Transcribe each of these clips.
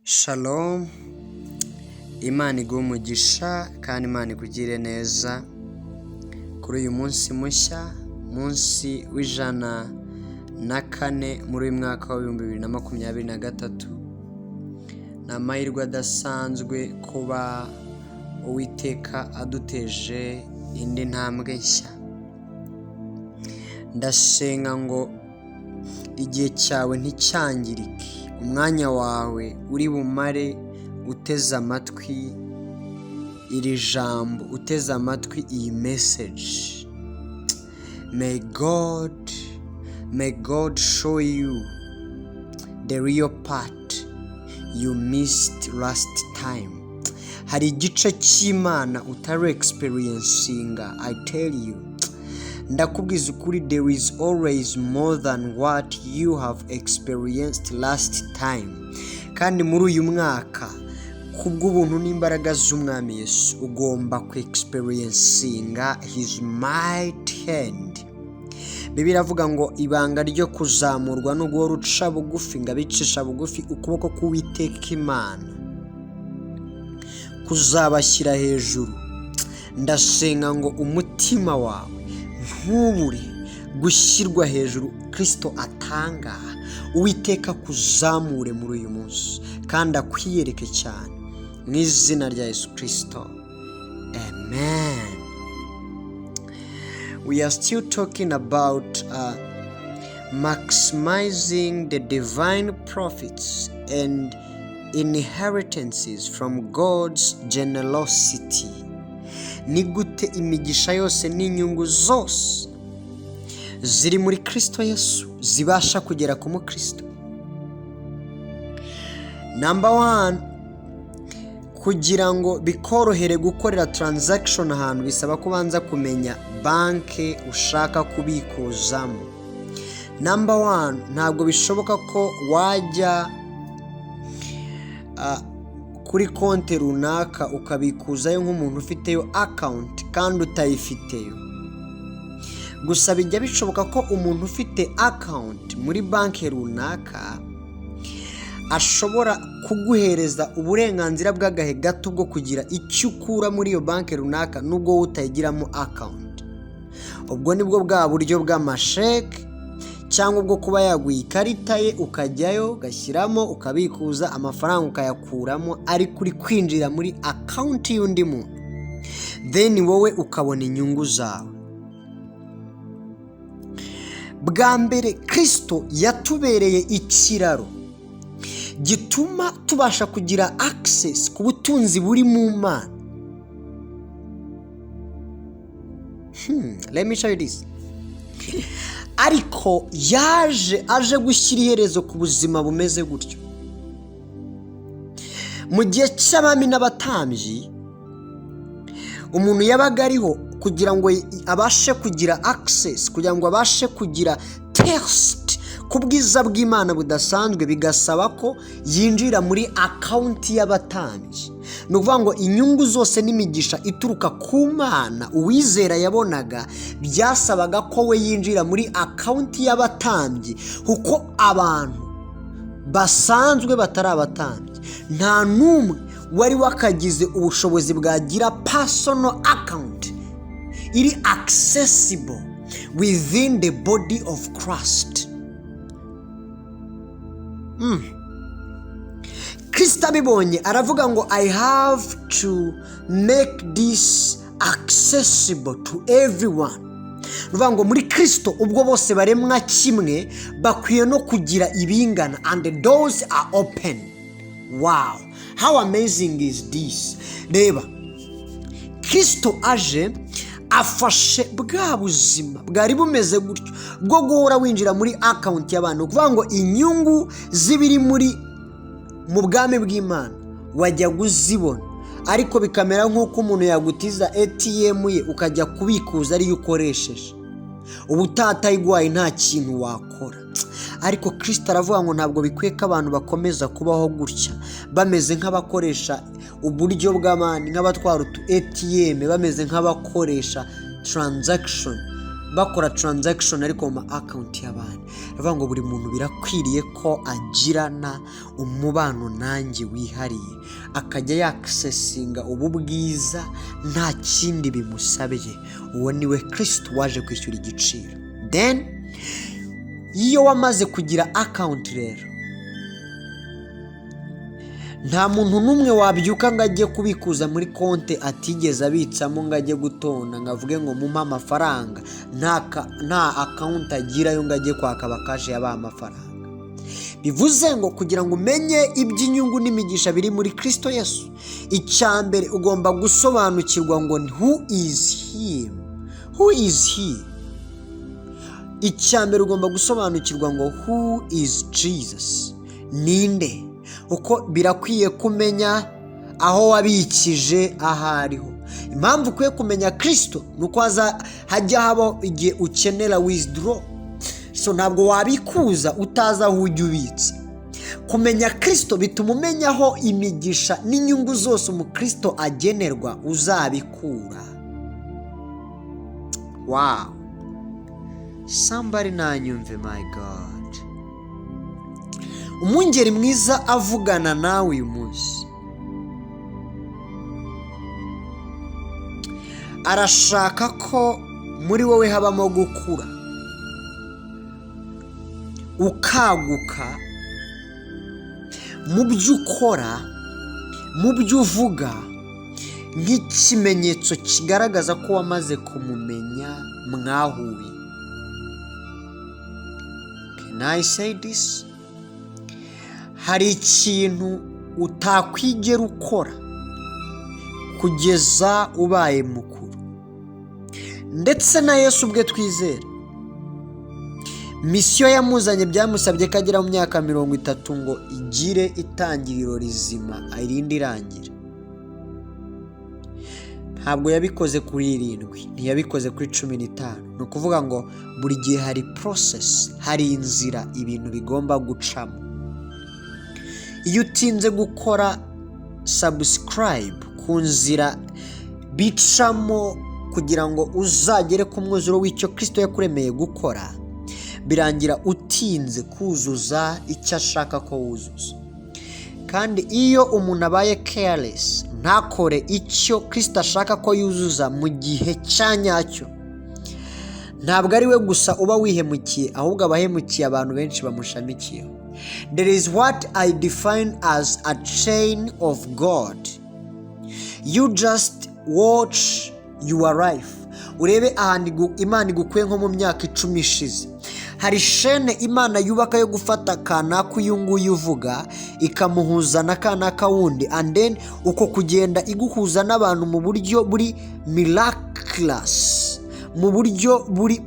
Shalom, Imana iguhe umugisha kandi Imana ikugire neza kuri uyu munsi mushya, munsi w'104 muri uyu mwaka wa 2023. Ni amahirwe adasanzwe kuba Uwiteka aduteje indi ntambwe nshya. Ndasenga ngo igihe cyawe nticyangirike, umwanya wawe uri bumare uteze amatwi iri jambo, uteze amatwi iyi message. May God show you the real part you missed last time. Hari igice cy'Imana utari experiencinga. I tell you, ndakubwiza ukuri, there is always more than what you have experienced last time. Kandi muri uyu mwaka kubw'ubuntu n'imbaraga z'umwami Yesu ugomba ku experiencinga his mighty hand. Bibiliya iravuga ngo ibanga ryo kuzamurwa no guhora uca bugufi, ngabicisha bugufi ukuboko k'Uwiteka Imana kuzabashyira hejuru. Ndasenga ngo umutima wawe ntubure gushyirwa hejuru. Kristo atanga, Uwiteka kuzamure muri uyu munsi kandi akwiyereke cyane mu izina rya Yesu Kristo, amen. We are still talking about maximizing the divine profits and inheritances from God's generosity. Ni gute imigisha yose n'inyungu zose ziri muri Kristo Yesu zibasha kugera ku mukristo. Number 1, kugira ngo bikorohere gukorera transaction ahantu bisaba kubanza kumenya banke ushaka kubikuzamo. Number 1, ntabwo bishoboka ko wajya kuri konti runaka ukabikuzayo nk'umuntu ufiteyo account kandi utayifiteyo. Gusa bijya bishoboka ko umuntu ufite account muri banki runaka ashobora kuguhereza uburenganzira bw'agahe gato bwo kugira icyo ukura muri iyo banki runaka nubwo utayigiramo account. Ubwo nibwo bwa buryo bw'amasheke cyangwa bwo kuba yaguye ikarita ye ukajyayo ugashyiramo ukabikuza amafaranga ukayakuramo ari kuri kwinjira muri account y'undi muntu, then wowe ukabona inyungu zawe. Bwa mbere Kristo yatubereye ikiraro gituma tubasha kugira access ku butunzi buri mu Mana. Let me show you this. Ariko aje gushyira iherezo ku buzima bumeze gutyo. Mu gihe cy'abami n'abatambyi umuntu yabaga ariho kugira ngo abashe kugira access, kugira ngo abashe kugira taste ku bwiza bw'Imana budasanzwe, bigasaba ko yinjira muri account y'abatambyi. Ni ukuvuga ngo inyungu zose n'imigisha ituruka ku Mana uwizera yabonaga byasabaga ko we yinjira muri account y'abatambyi, kuko abantu basanzwe batari abatambyi nta n'umwe wari wakagize ubushobozi bwagira personal account iri accessible within the body of Christ. Kristo abibonye aravuga ngo I have to make this accessible to everyone. Ruvuga ngo muri Kristo ubwo bose baremwa kimwe bakwiye no kugira ibingana, and the doors are open. Wow, how amazing is this? Reba, Kristo aje afashe bwa buzima bwari bumeze gutyo bwo guhora winjira muri account y'abantu. Kuvuga ngo inyungu zibiri mu bwami bw'Imana wajya kuzibona, ariko bikamera nk'uko umuntu yagutiza ATM ye ukajya kubikuza ari ukoresheje, ubutatayigwaye nta kintu wakora. Ariko Kristo aravuga ngo ntabwo bikwiye ko abantu bakomeza kubaho gutya bameze nk'abakoresha uburyo bw'amani, nk'abatwara utu ATM, bameze nk'abakoresha transaction bakora transaction ariko mu account y'abandi. Aravuga ngo buri muntu birakwiriye ko agirana umubano nanjye wihariye, akajya yaccessinga ubu bwiza nta kindi bimusabye. Uwo niwe Kristo waje kwishyura igiciro. Then iyo wamaze kugira account rero, nta muntu n'umwe wabyuka ngo ajye kubikuza muri konte atigeze abitsamo ngo ajye gutonda ngo avuge ngo mumpa amafaranga. Nta account agira yo ngo ajye kwaka bakaje yabaha amafaranga. Bivuze ngo kugira ngo umenye iby'inyungu n'imigisha biri muri Kristo Yesu, icyambere ugomba gusobanukirwa ngo who is him, who is he. Icyambere ugomba gusobanukirwa ngo who is Jesus, ninde. Uko birakwiye kumenya aho wabikije ahariho. Impamvu ukwiye kumenya Kristo nuko hajya haba igihe ukenera withdraw. So ntabwo wabikuza utazi aho ujya ubitsa. Kumenya Kristo bituma umenya aho imigisha n'inyungu zose umukristo agenerwa uzabikura. Wow, somebody nanyumve, my God. Umwungeri mwiza avugana nawe uyu munsi arashaka ko muri wowe habamo gukura, ukaguka mu byo ukora, mu byo uvuga, nk'ikimenyetso kigaragaza ko wamaze kumumenya mwahuye. Can I say this? Hari ikintu utakwigera ukora kugeza ubaye mukuru. Ndetse na Yesu ubwe twizera, misiyo yamuzanye byamusabye ko agera mu myaka 30 ngo igire itangiriro rizima irindi irangira. Ntabwo yabikoze kuri 7, ntiyabikoze kuri 15. Ni ukuvuga ngo buri gihe hari process, hari inzira ibintu bigomba gucamo. Iyo utinze gukora subscribe ku nzira bicamo kugira ngo uzagere ku mwuzuro w'icyo Kristo yakuremeye gukora, birangira utinze kuzuza icyo ashaka ko wuzuza. Kandi iyo umuntu abaye careless, ntakore icyo Kristo ashaka ko yuzuza mu gihe cyanyacyo, ntabwo ari we gusa uba wihemukiye, ahubwo abahemukiye abantu benshi bamushamikiyeho. There is what I define as a chain of God. You just watch your life. Urebe ahantu Imana igukuye nko mu myaka 10 ishize. Hari shene Imana yubaka yo gufata kanaka uyu nguyu uvuga ikamuhuza na kanaka wundi, and then uko kugenda iguhuza n'abantu mu buryo buri miraculous, mu buryo buri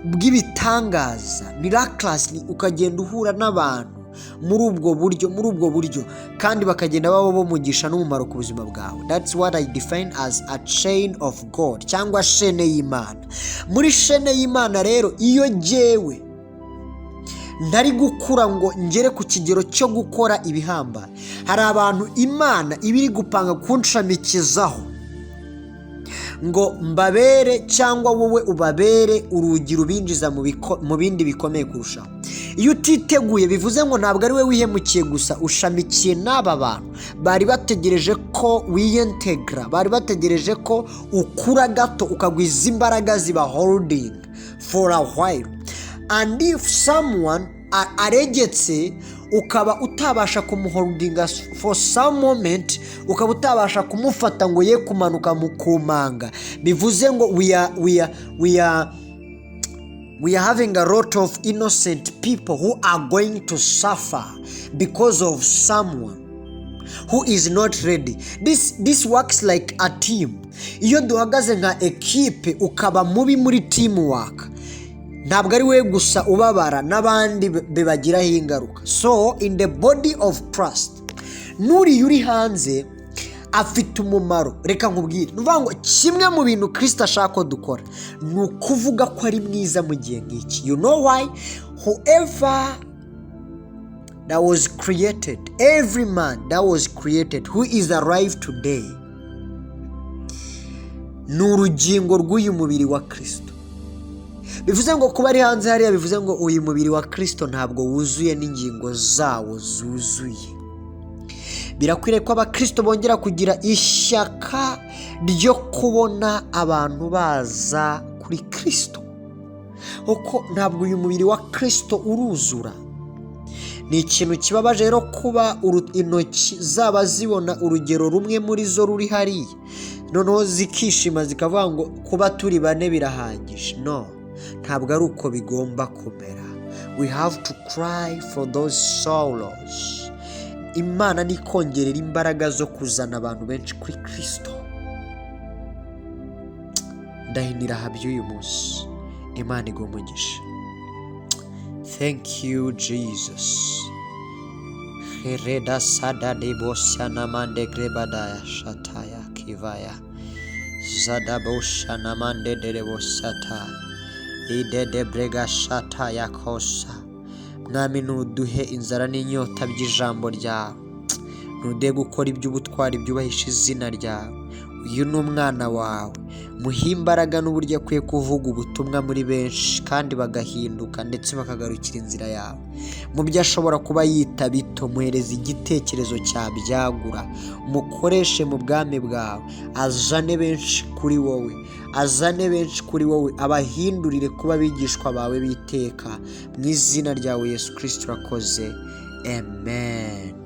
bw'ibitangaza. Miraculous ukagenda uhura n'abantu muri ubwo buryo kandi bakagenda babo bomugisha n'umumaro ku buzima bwawe. That's what I define as a chain of God, cyangwa shene y'Imana. Muri shene y'Imana rero, iyo jewe ntari gukura ngo ngere ku kigero cyo gukora ibihamba, hari abantu Imana ibiri gupanga kunshamikizaho ngo mbabere cyangwa wowe ubabere urugi rubinjiza mu bindi bikomeye kurushaho. Iyo utiteguye bivuze ngo ntabwo ari we wihemukiye gusa, ushamikiye n'aba bantu bari bategereje ko wiyentegra, bari bategereje ko ukura gato ukagwiza imbaraga ziba holding for a while. And if someone aregetse ukaba utabasha kumuholdinga for some moment, ukaba utabasha kumufata ngo ye kumanuka mu kumanga, bivuze ngo we are having a lot of innocent people who are going to suffer because of someone who is not ready. This works like a team. Iyo duhagaze nka equipe ukaba mubi muri teamwork, ntabwo ari we gusa ubabara, n'abandi bibagiraho ingaruka. So in the body of Christ, nuri yuri hanze afite umumaro. Reka nkubwire, nuvuga ngo kimwe mu bintu Kristo ashaka ko dukora ni ukuvuga ko ari mwiza mu gihe nk'iki. You know why? Whoever that was created, every man that was created who is alive today, ni urugingo rw'uyu mubiri wa Kristo. bivuze ngo kuba ari hanze hariya bivuze ngo uyu mubiri wa Kristo ntabwo wuzuye n'ingingo zawo zuzuye. Birakwiriye ko abakristo bongera kugira ishyaka ryo kubona abantu baza kuri Kristo, kuko ntabwo uyu mubiri wa Kristo uruzura. Ni ikintu kibabaje rero kuba intoki zaba zibona urugero rumwe muri zo ruri hariya, noneho zikishima zikavuga ngo kuba turi bane birahagije. No, ntabwo ari uko bigomba kumera. We have to cry for those sorrows. Imana ni kongerera imbaraga zo kuzana abantu benshi kuri Kristo. Ndahinira habyuyu munsi, Imana igumugisha. Thank you Jesus. Hereda sada de boshana mande grebadaya shataya kivaya zada boshana mande de bosata ide de brega shataya kosa. Mwami nuduhe inzara n'inyota by'ijambo ryawe, nude gukora iby'ubutwari byubahisha izina ryawe. Uyu ni umwana wawe, muhe imbaraga n'uburyo akwiye kuvuga ubutumwa muri benshi kandi bagahinduka ndetse bakagarukira inzira yawe. Mu byo ashobora kuba yita bito, muhereza igitekerezo cyabyagura, umukoreshe mu bwami bwawe, azane benshi kuri wowe, azane benshi kuri wowe, abahindurire kuba abigishwa bawe biteka. Mu izina ryawe Yesu Kristo urakoze, amen.